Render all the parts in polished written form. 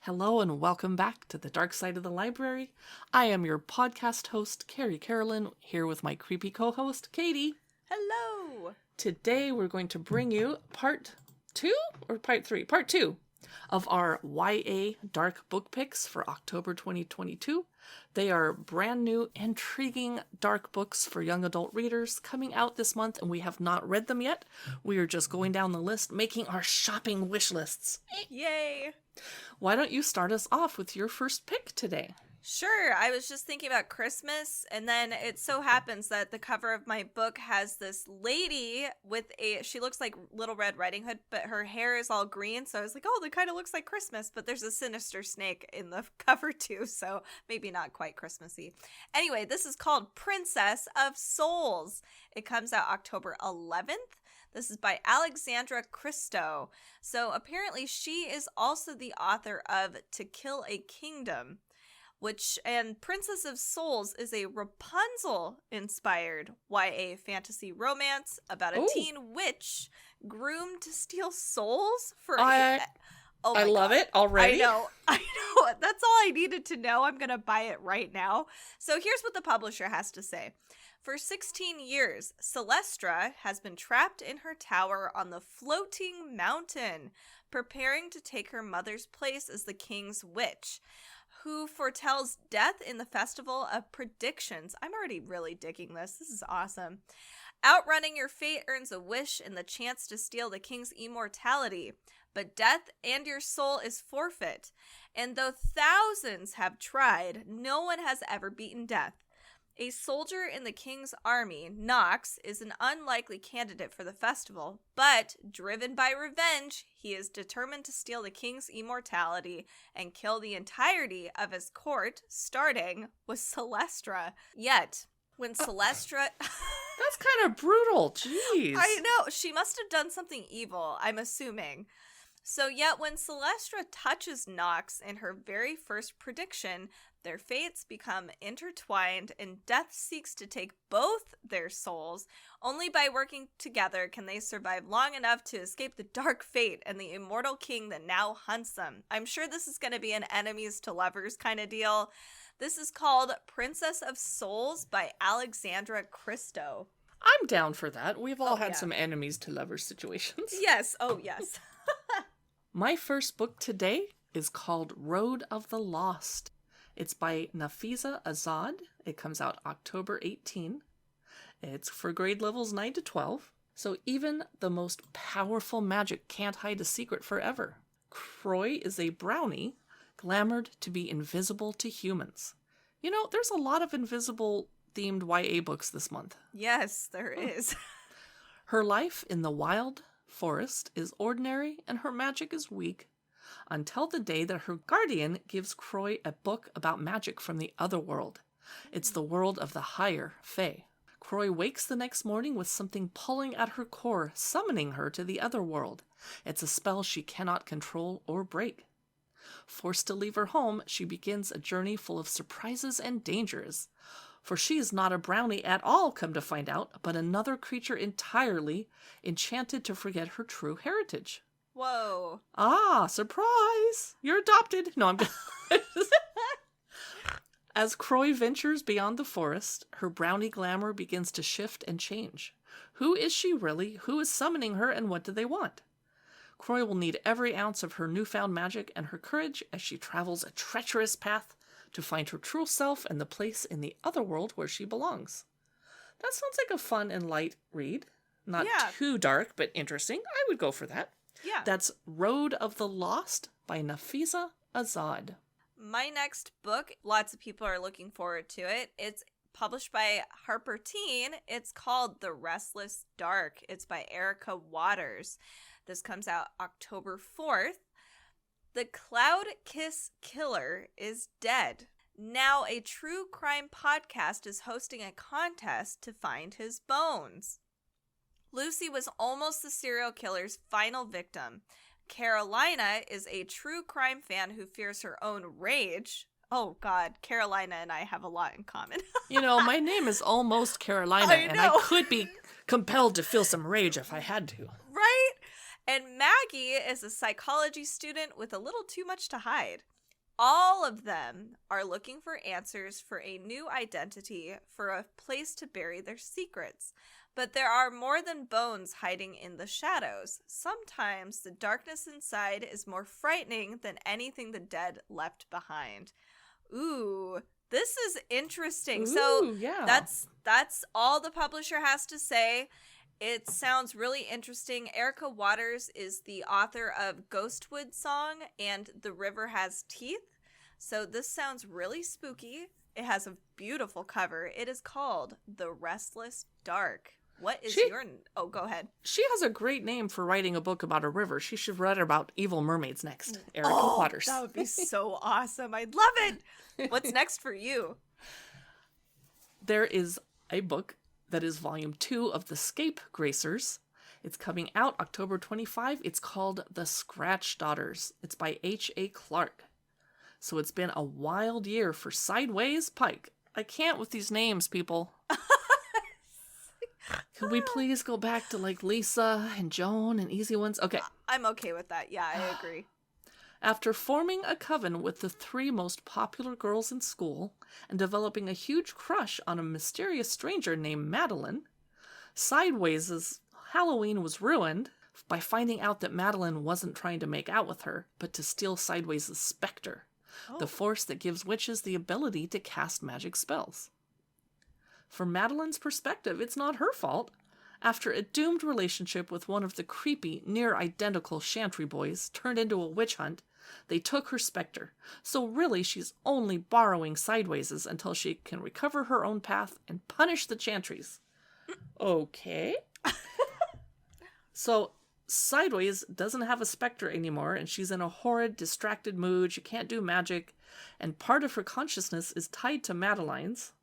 Hello and welcome back to the Dark Side of the Library. I am your podcast host, Carrie Carolyn, here with my creepy co-host, Katie. Hello! Today we're going to bring you part 2 or part 3? Part 2 of our YA Dark Book Picks for October 2022. They are brand new, intriguing dark books for young adult readers coming out this month, and we have not read them yet. We are just going down the list, making our shopping wish lists. Yay! Why don't you start us off with your first pick today? Sure, I was just thinking about Christmas, and then it so happens that the cover of my book has this lady with she looks like Little Red Riding Hood, but her hair is all green, so I was like, oh, that kind of looks like Christmas, but there's a sinister snake in the cover too, so maybe not quite Christmassy. Anyway, this is called Princess of Souls. It comes out October 11th. This is by Alexandra Christo. So apparently she is also the author of To Kill a Kingdom, and Princess of Souls is a Rapunzel-inspired YA fantasy romance about a teen witch groomed to steal souls for I love it already. I know. That's all I needed to know. I'm going to buy it right now. So here's what the publisher has to say. For 16 years, Celestra has been trapped in her tower on the floating mountain, preparing to take her mother's place as the king's witch, who foretells death in the Festival of Predictions. I'm already really digging this. This is awesome. Outrunning your fate earns a wish and the chance to steal the king's immortality, but death and your soul is forfeit. And though thousands have tried, no one has ever beaten death. A soldier in the king's army, Knox, is an unlikely candidate for the festival, but driven by revenge, he is determined to steal the king's immortality and kill the entirety of his court, starting with Celestra. Yet, when Celestra... That's kind of brutal, jeez. I know, she must have done something evil, I'm assuming. So yet when Celestra touches Knox in her very first prediction, their fates become intertwined and death seeks to take both their souls. Only by working together can they survive long enough to escape the dark fate and the immortal king that now hunts them. I'm sure this is going to be an enemies to lovers kind of deal. This is called Princess of Souls by Alexandra Christo. I'm down for that. We've all had some enemies to lovers situations. Yes. Oh, yes. My first book today is called Road of the Lost. It's by Nafiza Azad. It comes out October 18. It's for grade levels 9 to 12. So even the most powerful magic can't hide a secret forever. Croy is a brownie, glamored to be invisible to humans. You know, there's a lot of invisible-themed YA books this month. Yes, there is. Her life in the wild forest is ordinary and her magic is weak. Until the day that her guardian gives Croy a book about magic from the other world. It's the world of the higher Fae. Croy wakes the next morning with something pulling at her core, summoning her to the other world. It's a spell she cannot control or break. Forced to leave her home, she begins a journey full of surprises and dangers. For she is not a brownie at all, come to find out, but another creature entirely, enchanted to forget her true heritage. Whoa. Ah, surprise! You're adopted. No, I'm just... As Croy ventures beyond the forest, her brownie glamour begins to shift and change. Who is she really? Who is summoning her, and what do they want? Croy will need every ounce of her newfound magic and her courage as she travels a treacherous path to find her true self and the place in the other world where she belongs. That sounds like a fun and light read. Not too dark, but interesting. I would go for that. Yeah. That's Road of the Lost by Nafiza Azad. My next book, lots of people are looking forward to it. It's published by Harper Teen. It's called The Restless Dark. It's by Erica Waters. This comes out October 4th. The Cloud Kiss Killer is dead. Now a true crime podcast is hosting a contest to find his bones. Lucy was almost the serial killer's final victim. Carolina is a true crime fan who fears her own rage. Oh, God, Carolina and I have a lot in common. You know, my name is almost Carolina, and I could be compelled to feel some rage if I had to. Right? And Maggie is a psychology student with a little too much to hide. All of them are looking for answers for a new identity, for a place to bury their secrets. But there are more than bones hiding in the shadows. Sometimes the darkness inside is more frightening than anything the dead left behind. Ooh, this is interesting. Ooh, yeah. That's all the publisher has to say. It sounds really interesting. Erica Waters is the author of Ghostwood Song and The River Has Teeth. So this sounds really spooky. It has a beautiful cover. It is called The Restless Dark. What is your... Oh, go ahead. She has a great name for writing a book about a river. She should write about evil mermaids next. Erica Waters. That would be so awesome. I'd love it. What's next for you? There is a book that is volume 2 of the Scapegracers. It's coming out October 25. It's called The Scratch Daughters. It's by H.A. Clark. So it's been a wild year for Sideways Pike. I can't with these names, people. Can we please go back to like Lisa and Joan and easy ones? Okay. I'm okay with that. Yeah, I agree. After forming a coven with the 3 most popular girls in school and developing a huge crush on a mysterious stranger named Madeline, Sideways' Halloween was ruined by finding out that Madeline wasn't trying to make out with her, but to steal Sideways' specter, the force that gives witches the ability to cast magic spells. From Madeline's perspective, it's not her fault. After a doomed relationship with one of the creepy, near-identical Chantry boys turned into a witch hunt, they took her specter. So really, she's only borrowing Sideways' until she can recover her own path and punish the Chantrys. Okay. So Sideways doesn't have a specter anymore, and she's in a horrid, distracted mood. She can't do magic, and part of her consciousness is tied to Madeline's.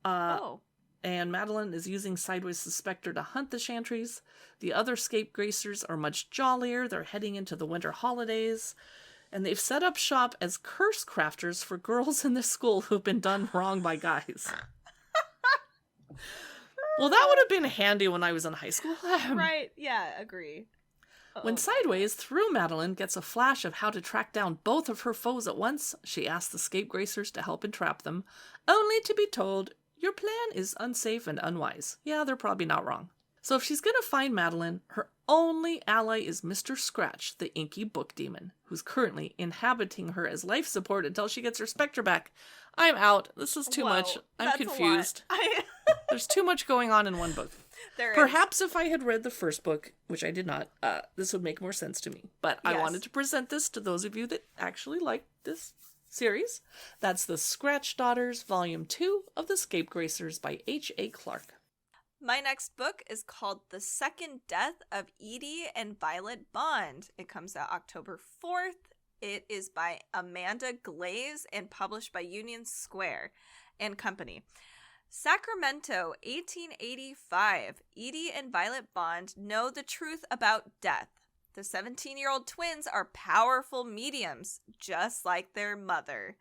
And Madeline is using Sideways' specter to hunt the Chantrys. The other Scapegracers are much jollier. They're heading into the winter holidays. And they've set up shop as curse crafters for girls in the school who've been done wrong by guys. Well, that would have been handy when I was in high school. Right, yeah, agree. When Sideways, through Madeline, gets a flash of how to track down both of her foes at once, she asks the Scapegracers to help entrap them, only to be told, your plan is unsafe and unwise. Yeah, they're probably not wrong. So if she's going to find Madeline, her only ally is Mr. Scratch, the inky book demon, who's currently inhabiting her as life support until she gets her specter back. I'm out. This is too much. I'm confused. There's too much going on in one book. Perhaps if I had read the first book, which I did not, this would make more sense to me. But yes. I wanted to present this to those of you that actually like this series. That's The Scratch Daughters, Volume 2 of the Scapegracers by H.A. Clark. My next book is called The Second Death of Edie and Violet Bond. It comes out October 4th. It is by Amanda Glaze and published by Union Square and Company. Sacramento, 1885. Edie and Violet Bond know the truth about death. The 17-year-old twins are powerful mediums, just like their mother.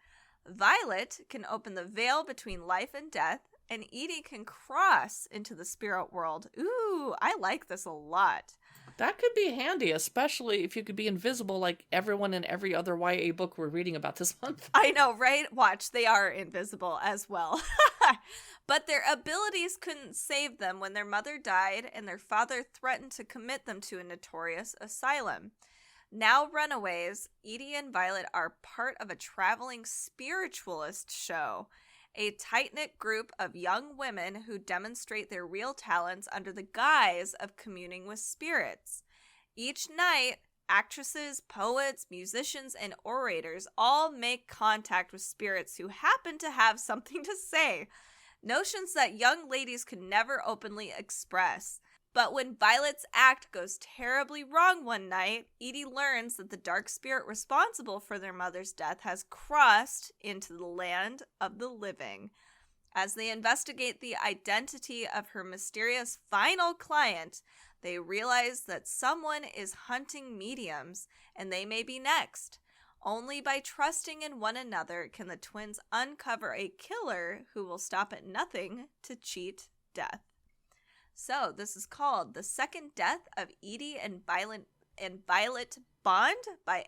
Violet can open the veil between life and death, and Edie can cross into the spirit world. Ooh, I like this a lot. That could be handy, especially if you could be invisible like everyone in every other YA book we're reading about this month. I know, right? Watch, they are invisible as well. But their abilities couldn't save them when their mother died and their father threatened to commit them to a notorious asylum. Now runaways, Edie and Violet are part of a traveling spiritualist show, a tight-knit group of young women who demonstrate their real talents under the guise of communing with spirits. Each night, actresses, poets, musicians, and orators all make contact with spirits who happen to have something to say. Notions that young ladies could never openly express. But when Violet's act goes terribly wrong one night, Edie learns that the dark spirit responsible for their mother's death has crossed into the land of the living. As they investigate the identity of her mysterious final client, they realize that someone is hunting mediums, and they may be next. Only by trusting in one another can the twins uncover a killer who will stop at nothing to cheat death. So, this is called The Second Death of Edie and and Violet Bond by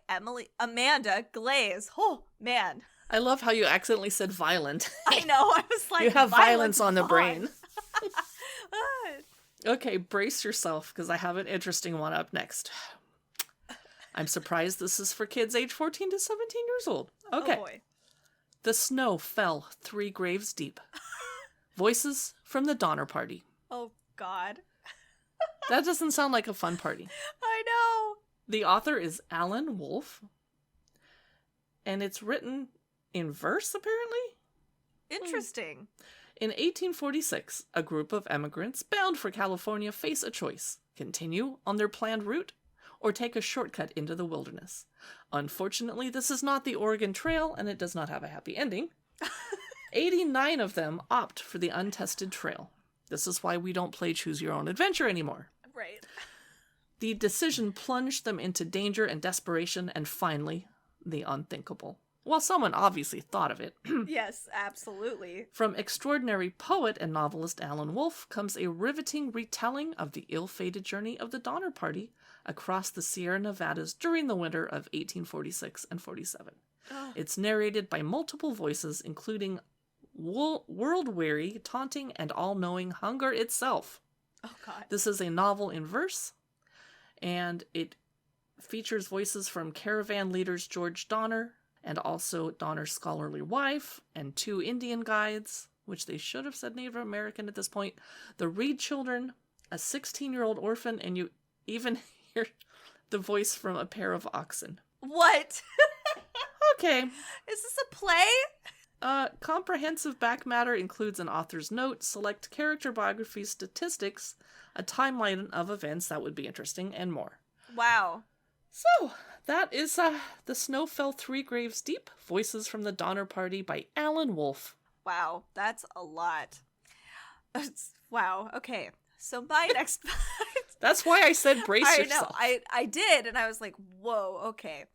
Amanda Glaze. Oh, man. I love how you accidentally said violent. I know. I was like, you have violence on the Bond. brain. Okay, brace yourself, because I have an interesting one up next. I'm surprised this is for kids age 14 to 17 years old. Okay. Oh, boy. The snow fell 3 graves deep. Voices from the Donner Party. Oh, God. That doesn't sound like a fun party. I know. The author is Allan Wolf. And it's written in verse, apparently? Interesting. In 1846, a group of emigrants bound for California face a choice: continue on their planned route or take a shortcut into the wilderness. Unfortunately, this is not the Oregon Trail, and it does not have a happy ending. 89 of them opt for the untested trail. This is why we don't play Choose Your Own Adventure anymore. Right. The decision plunged them into danger and desperation, and finally, the unthinkable. Well, someone obviously thought of it. Yes, absolutely. From extraordinary poet and novelist Allan Wolf comes a riveting retelling of the ill-fated journey of the Donner Party across the Sierra Nevadas during the winter of 1846 and 47. Oh. It's narrated by multiple voices, including world-weary, taunting, and all-knowing hunger itself. Oh, God. This is a novel in verse, and it features voices from caravan leaders George Donner, and also Donner's scholarly wife, and 2 Indian guides, which they should have said Native American at this point, the Reed children, a 16-year-old orphan, and you even hear the voice from a pair of oxen. What? Okay. Is this a play? Comprehensive back matter includes an author's note, select character biographies, statistics, a timeline of events that would be interesting, and more. Wow. So, that is The Snow Fell 3 Graves Deep, Voices from the Donner Party by Allan Wolf. Wow, that's a lot. Wow, okay. So my next... That's why I said brace yourself. I know, I did, and I was like, whoa, okay.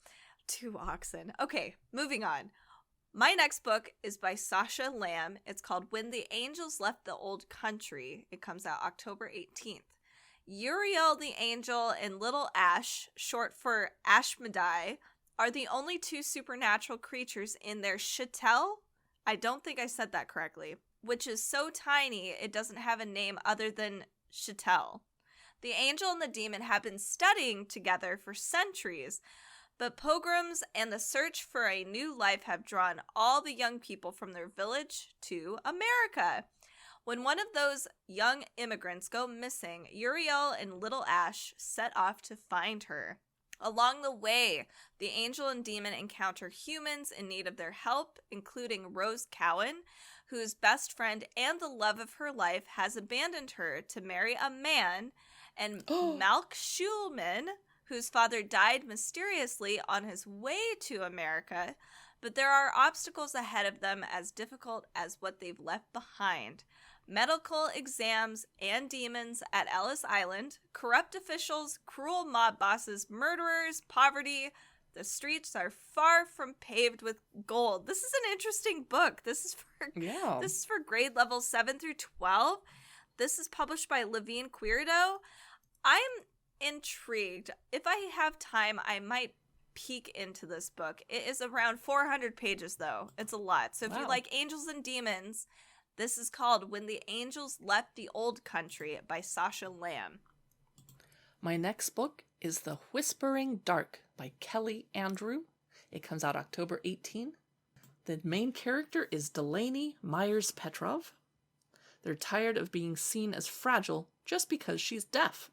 2 oxen. Okay, moving on. My next book is by Sasha Lamb. It's called When the Angels Left the Old Country. It comes out October 18th. Uriel the Angel and Little Ash, short for Ashmedai, are the only 2 supernatural creatures in their chattel. I don't think I said that correctly. Which is so tiny it doesn't have a name other than chattel. The angel and the demon have been studying together for centuries, but pogroms and the search for a new life have drawn all the young people from their village to America. When one of those young immigrants go missing, Uriel and Little Ash set off to find her. Along the way, the angel and demon encounter humans in need of their help, including Rose Cowan, whose best friend and the love of her life has abandoned her to marry a man, and Malk Schulman, whose father died mysteriously on his way to America, but there are obstacles ahead of them as difficult as what they've left behind. Medical exams and demons at Ellis Island, corrupt officials, cruel mob bosses, murderers, poverty. The streets are far from paved with gold. This is an interesting book. This is for grade levels 7 through 12. This is published by Levine Querido. I'm intrigued. If I have time, I might peek into this book. It is around 400 pages, though. It's a lot. So if you like angels and demons, this is called When the Angels Left the Old Country by Sasha Lamb. My next book is The Whispering Dark by Kelly Andrew. It comes out October 18. The main character is Delaney Myers-Petrov. They're tired of being seen as fragile just because she's deaf.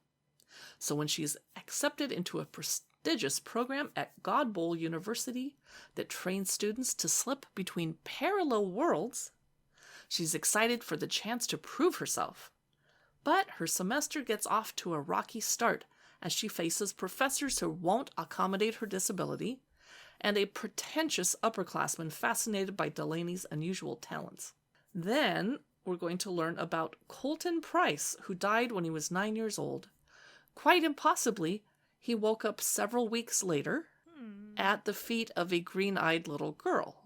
So when she's accepted into a prestigious program at God Bowl University that trains students to slip between parallel worlds, she's excited for the chance to prove herself. But her semester gets off to a rocky start as she faces professors who won't accommodate her disability and a pretentious upperclassman fascinated by Delaney's unusual talents. Then we're going to learn about Colton Price, who died when he was 9 years old. Quite impossibly, he woke up several weeks later at the feet of a green-eyed little girl.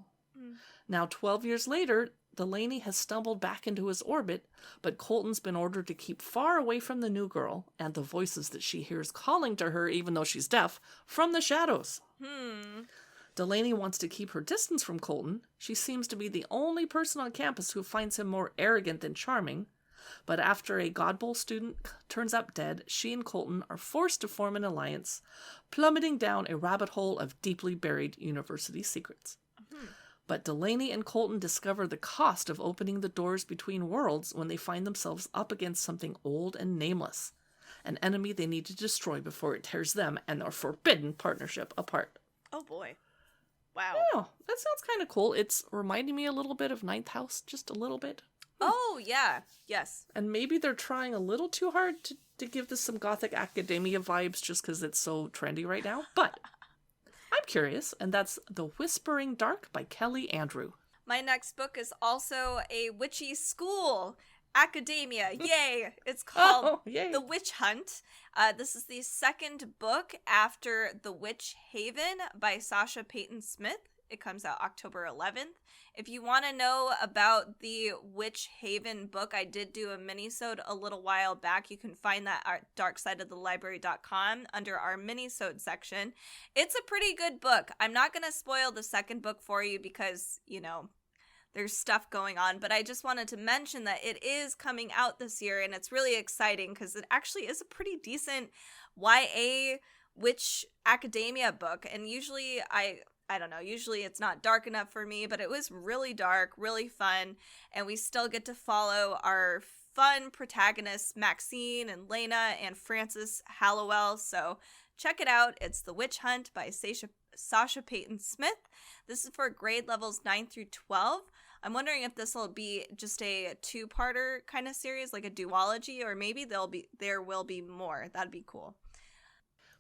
Now, 12 years later, Delaney has stumbled back into his orbit, but Colton's been ordered to keep far away from the new girl and the voices that she hears calling to her, even though she's deaf, from the shadows. Delaney wants to keep her distance from Colton. She seems to be the only person on campus who finds him more arrogant than charming. But after a God Bowl student turns up dead, she and Colton are forced to form an alliance, plummeting down a rabbit hole of deeply buried university secrets. But Delaney and Colton discover the cost of opening the doors between worlds when they find themselves up against something old and nameless, an enemy they need to destroy before it tears them and their forbidden partnership apart. Oh boy. Wow. Oh, that sounds kind of cool. It's reminding me a little bit of Ninth House, just a little bit. Oh, yeah. Yes. And maybe they're trying a little too hard to give this some gothic academia vibes just because it's so trendy right now. But I'm curious, and that's The Whispering Dark by Kelly Andrew. My next book is also a witchy school. Academia. Yay. It's called yay. The Witch Hunt. This is the second book after The Witch Haven by Sasha Peyton Smith. It comes out October 11th. If you want to know about the Witch Haven book, I did do a mini-sode a little while back. You can find that at darksideofthelibrary.com under our mini-sode section. It's a pretty good book. I'm not going to spoil the second book for you because, you know, there's stuff going on, but I just wanted to mention that it is coming out this year, and it's really exciting because it actually is a pretty decent YA witch academia book. And usually I don't know, usually it's not dark enough for me, but it was really dark, really fun, and we still get to follow our fun protagonists, Maxine and Lena and Frances Hallowell, so check it out. It's The Witch Hunt by Sasha Peyton Smith. This is for grade levels 9 through 12. I'm wondering if this will be just a two-parter kind of series, like a duology, or maybe there will be more. That'd be cool.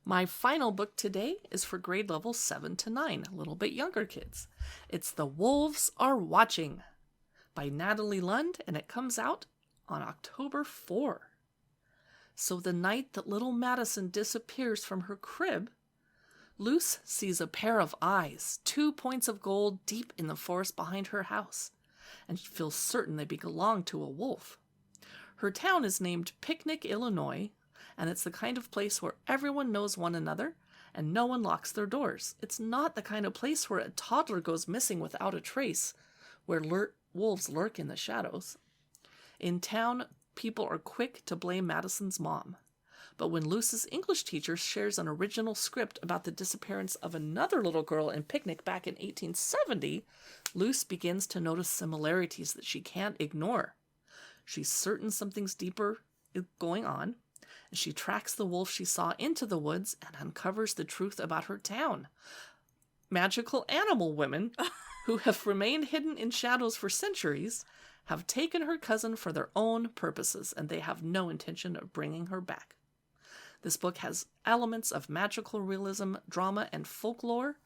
My final book today is for grade levels 7 to 9, a little bit younger kids. It's The Wolves Are Watching by Natalie Lund, and it comes out on October 4. So the night that little Madison disappears from her crib, Luce sees a pair of eyes, 2 points of gold deep in the forest behind her house, and she feels certain they belong to a wolf. Her town is named Picnic, Illinois, and it's the kind of place where everyone knows one another and no one locks their doors. It's not the kind of place where a toddler goes missing without a trace, where wolves lurk in the shadows. In town, people are quick to blame Madison's mom. But when Luce's English teacher shares an original script about the disappearance of another little girl in Picnic back in 1870, Luce begins to notice similarities that she can't ignore. She's certain something's deeper is going on, and she tracks the wolf she saw into the woods and uncovers the truth about her town. Magical animal women, who have remained hidden in shadows for centuries, have taken her cousin for their own purposes, and they have no intention of bringing her back. This book has elements of magical realism, drama, and folklore,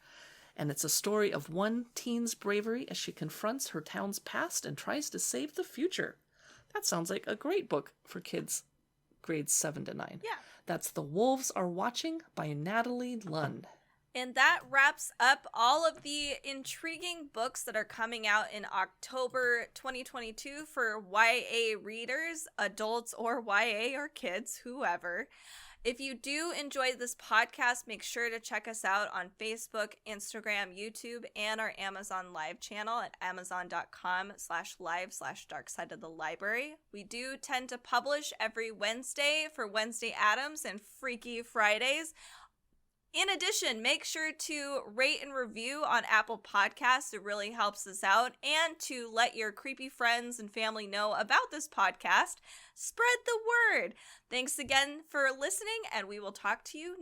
and it's a story of one teen's bravery as she confronts her town's past and tries to save the future. That sounds like a great book for kids grades 7 to 9. Yeah. That's The Wolves Are Watching by Natalie Lund. And that wraps up all of the intriguing books that are coming out in October 2022 for YA readers, adults or YA or kids, whoever. If you do enjoy this podcast, make sure to check us out on Facebook, Instagram, YouTube, and our Amazon Live channel at amazon.com/live/darksideofthelibrary. We do tend to publish every Wednesday for Wednesday Addams and Freaky Fridays. In addition, make sure to rate and review on Apple Podcasts. It really helps us out. And to let your creepy friends and family know about this podcast. Spread the word. Thanks again for listening, and we will talk to you next